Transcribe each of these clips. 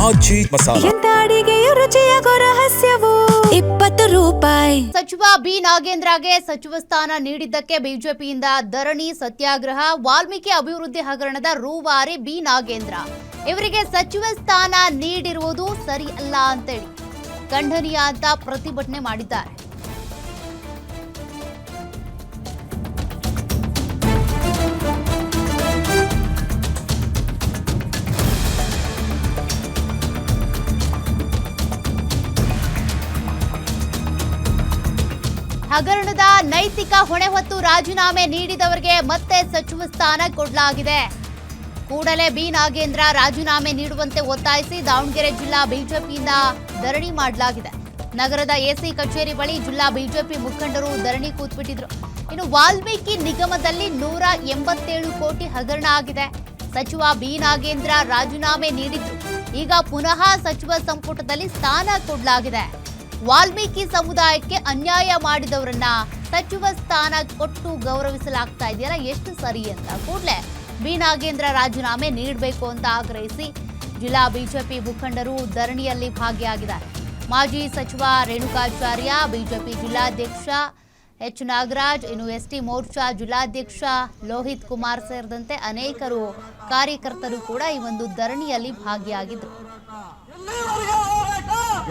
ಮಾಜಿ ಮಸಾಲ. ಎಂತ ಅಡಿಗೆಯ ರುಚಿಯಾಗೋ ರಹಸ್ಯವು 20 ರೂಪಾಯಿ. ಸಚಿವ ಬಿ ನಾಗೇಂದ್ರಗೆ ಸಚಿವ ಸ್ಥಾನ ನೀಡಿದ್ದಕ್ಕೆ ಬಿಜೆಪಿಯಿಂದ ಧರಣಿ ಸತ್ಯಾಗ್ರಹ. ವಾಲ್ಮೀಕಿ ಅಭಿವೃದ್ಧಿ ಹಗರಣದ ರೂವಾರಿ ಬಿ ನಾಗೇಂದ್ರ ಇವರಿಗೆ ಸಚಿವ ಸ್ಥಾನ ನೀಡಿರುವುದು ಸರಿ ಅಲ್ಲ ಅಂತೇಳಿ ಖಂಡನೀಯ ಅಂತ ಪ್ರತಿಭಟನೆ ಮಾಡಿದ್ದಾರೆ. ಹಗರಣದ ನೈತಿಕ ಹೊಣೆ ಹೊತ್ತು ರಾಜೀನಾಮೆ ನೀಡಿದವರಿಗೆ ಮತ್ತೆ ಸಚಿವ ಸ್ಥಾನ ಕೊಡಲಾಗಿದೆ. ಕೂಡಲೇ ಬಿ ನಾಗೇಂದ್ರ ರಾಜೀನಾಮೆ ನೀಡುವಂತೆ ಒತ್ತಾಯಿಸಿ ದಾವಣಗೆರೆ ಜಿಲ್ಲಾ ಬಿಜೆಪಿಯಿಂದ ಧರಣಿ ಮಾಡಲಾಗಿದೆ. ನಗರದ ಎಸಿ ಕಚೇರಿ ಬಳಿ ಜಿಲ್ಲಾ ಬಿಜೆಪಿ ಮುಖಂಡರು ಧರಣಿ ಕೂತ್ಬಿಟ್ಟಿದ್ರು. ಇನ್ನು ವಾಲ್ಮೀಕಿ ನಿಗಮದಲ್ಲಿ 187 ಕೋಟಿ ಹಗರಣ ಆಗಿದೆ. ಸಚಿವ ಬಿ ನಾಗೇಂದ್ರ ರಾಜೀನಾಮೆ ನೀಡಿದ್ರು. ಈಗ ಪುನಃ ಸಚಿವ ಸಂಪುಟದಲ್ಲಿ ಸ್ಥಾನ ಕೊಡಲಾಗಿದೆ. ವಾಲ್ಮೀಕಿ ಸಮುದಾಯಕ್ಕೆ ಅನ್ಯಾಯ ಮಾಡಿದವರನ್ನ ಸಚಿವ ಸ್ಥಾನ ಕೊಟ್ಟು ಗೌರವಿಸಲಾಗ್ತಾ ಇದೆಯಲ್ಲ, ಎಷ್ಟು ಸರಿ ಅಂತ ಕೂಡಲೇ ಬಿ ನಾಗೇಂದ್ರ ರಾಜೀನಾಮೆ ನೀಡಬೇಕು ಅಂತ ಆಗ್ರಹಿಸಿ ಜಿಲ್ಲಾ ಬಿಜೆಪಿ ಮುಖಂಡರು ಧರಣಿಯಲ್ಲಿ ಭಾಗಿಯಾಗಿದ್ದಾರೆ. ಮಾಜಿ ಸಚಿವ ರೇಣುಕಾಚಾರ್ಯ, ಬಿಜೆಪಿ ಜಿಲ್ಲಾಧ್ಯಕ್ಷ ಎಚ್ ನಾಗರಾಜ್, ಇನ್ನು ಎಸ್ಟಿ ಮೋರ್ಚಾ ಜಿಲ್ಲಾಧ್ಯಕ್ಷ ಲೋಹಿತ್ ಕುಮಾರ್ ಸೇರಿದಂತೆ ಅನೇಕರು ಕಾರ್ಯಕರ್ತರು ಕೂಡ ಈ ಒಂದು ಧರಣಿಯಲ್ಲಿ ಭಾಗಿಯಾಗಿದ್ದರು.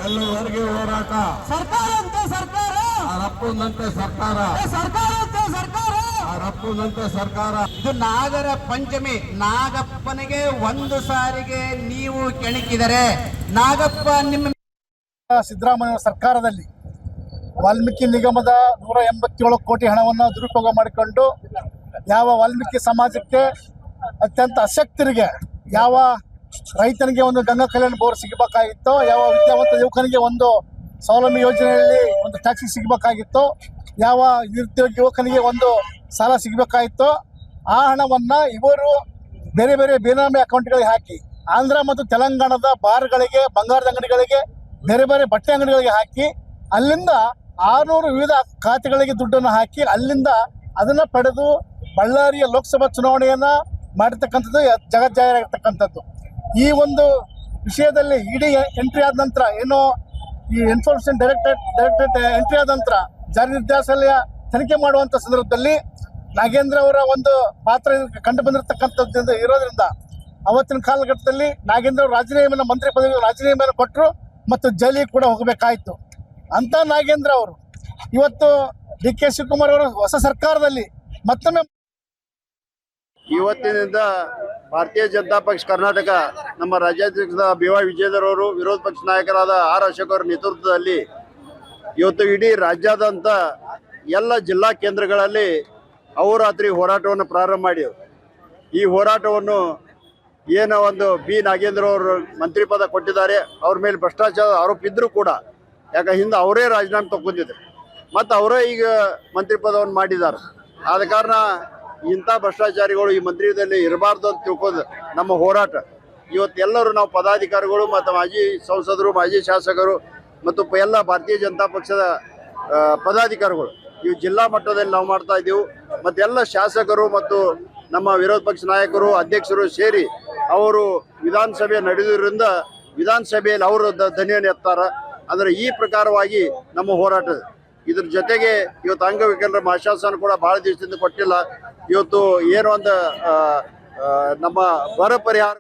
ಎಲ್ಲವರೆಗೆ ಹೋರಾಟ, ಸರ್ಕಾರಂತೆ ಸರ್ಕಾರ, ರಪ್ಪಂತೆ ಸರ್ಕಾರ, ಸರ್ಕಾರಂತೆ ಸರ್ಕಾರ, ರಪ್ಪಂತೆ ಸರ್ಕಾರ. ಇದು ನಾಗರ ಪಂಚಮಿ. ನಾಗಪ್ಪನಿಗೆ ಒಂದು ಸಾರಿಗೆ ನೀವು ಕೆಣಕಿದರೆ ನಾಗಪ್ಪ ನಿಮ್ಮ ಸಿದ್ದರಾಮಯ್ಯ ಸರ್ಕಾರದಲ್ಲಿ ವಾಲ್ಮೀಕಿ ನಿಗಮದ 187 ಕೋಟಿ ಹಣವನ್ನು ದುರುಪಯೋಗ ಮಾಡಿಕೊಂಡು ಯಾವ ವಾಲ್ಮೀಕಿ ಸಮಾಜಕ್ಕೆ ಅತ್ಯಂತ ಅಶಕ್ತರಿಗೆ, ಯಾವ ರೈತನಿಗೆ ಒಂದು ಗಂಗಾ ಕಲ್ಯಾಣ ಬೋರ್ ಸಿಗಬೇಕಾಗಿತ್ತೋ, ಯಾವ ವಿದ್ಯಾವಂತ ಯುವಕನಿಗೆ ಒಂದು ಸ್ವಾವಲಂಬಿ ಯೋಜನೆಯಲ್ಲಿ ಒಂದು ಟ್ಯಾಕ್ಸಿ ಸಿಗಬೇಕಾಗಿತ್ತೋ, ಯಾವ ನಿರುದ್ಯೋಗಿ ಯುವಕನಿಗೆ ಒಂದು ಸಾಲ ಸಿಗಬೇಕಾಗಿತ್ತೋ, ಆ ಹಣವನ್ನು ಇವರು ಬೇರೆ ಬೇರೆ ಬೇನಾಮಿ ಅಕೌಂಟ್ಗಳಿಗೆ ಹಾಕಿ ಆಂಧ್ರ ಮತ್ತು ತೆಲಂಗಾಣದ ಬಾರ್ಗಳಿಗೆ, ಬಂಗಾರದ ಅಂಗಡಿಗಳಿಗೆ, ಬೇರೆ ಬೇರೆ ಬಟ್ಟೆ ಅಂಗಡಿಗಳಿಗೆ ಹಾಕಿ ಅಲ್ಲಿಂದ 600 ವಿವಿಧ ಖಾತೆಗಳಿಗೆ ದುಡ್ಡನ್ನು ಹಾಕಿ ಅಲ್ಲಿಂದ ಅದನ್ನು ಪಡೆದು ಬಳ್ಳಾರಿಯ ಲೋಕಸಭಾ ಚುನಾವಣೆಯನ್ನು ಮಾಡಿರ್ತಕ್ಕಂಥದ್ದು ಜಗಜ್ಜಾಹೀರಾಗಿರ್ತಕ್ಕಂಥದ್ದು. ಈ ಒಂದು ವಿಷಯದಲ್ಲಿ ಇಡಿ ಎಂಟ್ರಿ ಆದ ನಂತರ, ಏನು ಈ ಎನ್ಫೋರ್ಸ್ಮೆಂಟ್ ಡೈರೆಕ್ಟರೇಟ್ ಎಂಟ್ರಿ ಆದ ನಂತರ ಜಾರಿ ನಿರ್ದೇಶನಾಲಯ ತನಿಖೆ ಮಾಡುವಂಥ ಸಂದರ್ಭದಲ್ಲಿ ನಾಗೇಂದ್ರ ಅವರ ಒಂದು ಪಾತ್ರ ಕಂಡು ಬಂದಿರತಕ್ಕಂಥದ್ದು ಇರೋದ್ರಿಂದ ಅವತ್ತಿನ ಕಾಲಘಟ್ಟದಲ್ಲಿ ನಾಗೇಂದ್ರ ಅವರು ರಾಜೀನಾಮೆಯನ್ನು, ಮಂತ್ರಿ ಪದವಿಗೆ ರಾಜೀನಾಮೆಯನ್ನು ಕೊಟ್ಟರು ಮತ್ತು ಜೈಲಿಗೆ ಕೂಡ ಹೋಗಬೇಕಾಯಿತು. ಅಂತ ನಾಗೇಂದ್ರ ಅವರು ಇವತ್ತು ಡಿ ಕೆ ಶಿವಕುಮಾರ್ ಅವರು ಹೊಸ ಸರ್ಕಾರದಲ್ಲಿ ಮತ್ತೊಮ್ಮೆ ಇವತ್ತಿನಿಂದ ಭಾರತೀಯ ಜನತಾ ಪಕ್ಷ ಕರ್ನಾಟಕ ನಮ್ಮ ರಾಜ್ಯಾಧ್ಯಕ್ಷ ಬಿ ವೈ ವಿಜಯೇಂದ್ರ ಅವರು, ವಿರೋಧ ಪಕ್ಷ ನಾಯಕರಾದ ಆರ್ ಅಶೋಕ್ ಅವರ ನೇತೃತ್ವದಲ್ಲಿ ಇವತ್ತು ಇಡೀ ರಾಜ್ಯಾದ್ಯಂತ ಎಲ್ಲ ಜಿಲ್ಲಾ ಕೇಂದ್ರಗಳಲ್ಲಿ ಅಹೋರಾತ್ರಿ ಹೋರಾಟವನ್ನು ಪ್ರಾರಂಭ ಮಾಡಿದರು. ಈ ಹೋರಾಟವನ್ನು ಏನೋ ಒಂದು ಬಿ ನಾಗೇಂದ್ರ ಅವರು ಮಂತ್ರಿ ಪದ ಕೊಟ್ಟಿದ್ದಾರೆ, ಅವ್ರ ಮೇಲೆ ಭ್ರಷ್ಟಾಚಾರ ಆರೋಪ ಇದ್ದರೂ ಕೂಡ, ಯಾಕೆ ಹಿಂದೆ ಅವರೇ ರಾಜೀನಾಮೆ ತಗೊಂಡಿದ್ರು ಮತ್ತು ಅವರೇ ಈಗ ಮಂತ್ರಿ ಪದವನ್ನು ಮಾಡಿದ್ದಾರೆ. ಆದ ಕಾರಣ ಇಂಥ ಭ್ರಷ್ಟಾಚಾರಿಗಳು ಈ ಮಂತ್ರಿದಲ್ಲಿ ಇರಬಾರ್ದು ಅಂತ ತಿಳ್ಕೊಂಡು ನಮ್ಮ ಹೋರಾಟ ಇವತ್ತೆಲ್ಲರೂ ನಾವು ಪದಾಧಿಕಾರಿಗಳು ಮತ್ತು ಮಾಜಿ ಸಂಸದರು, ಮಾಜಿ ಶಾಸಕರು ಮತ್ತು ಎಲ್ಲ ಭಾರತೀಯ ಜನತಾ ಪಕ್ಷದ ಪದಾಧಿಕಾರಿಗಳು ಇವು ಜಿಲ್ಲಾ ಮಟ್ಟದಲ್ಲಿ ನಾವು ಮಾಡ್ತಾ ಇದ್ದೀವಿ. ಮತ್ತು ಎಲ್ಲ ಶಾಸಕರು ಮತ್ತು ನಮ್ಮ ವಿರೋಧ ಪಕ್ಷ ನಾಯಕರು, ಅಧ್ಯಕ್ಷರು ಸೇರಿ ಅವರು ವಿಧಾನಸಭೆ ನಡೆಯುವುದರಿಂದ ವಿಧಾನಸಭೆಯಲ್ಲಿ ಅವರು ಧ್ವನಿಯನ್ನು ಎತ್ತಾರೆ. ಅಂದರೆ ಈ ಪ್ರಕಾರವಾಗಿ ನಮ್ಮ ಹೋರಾಟ. ಇದ್ರ ಜೊತೆಗೆ ಇವತ್ತು ಅಂಗವಿಕಲರ ಮಾಶಾಸನ ಕೂಡ ಭಾಳ ದಿವಸದಿಂದ ಕೊಟ್ಟಿಲ್ಲ. ಇವತ್ತು ಏನು ಒಂದು ನಮ್ಮ ಬರ ಪರಿಹಾರ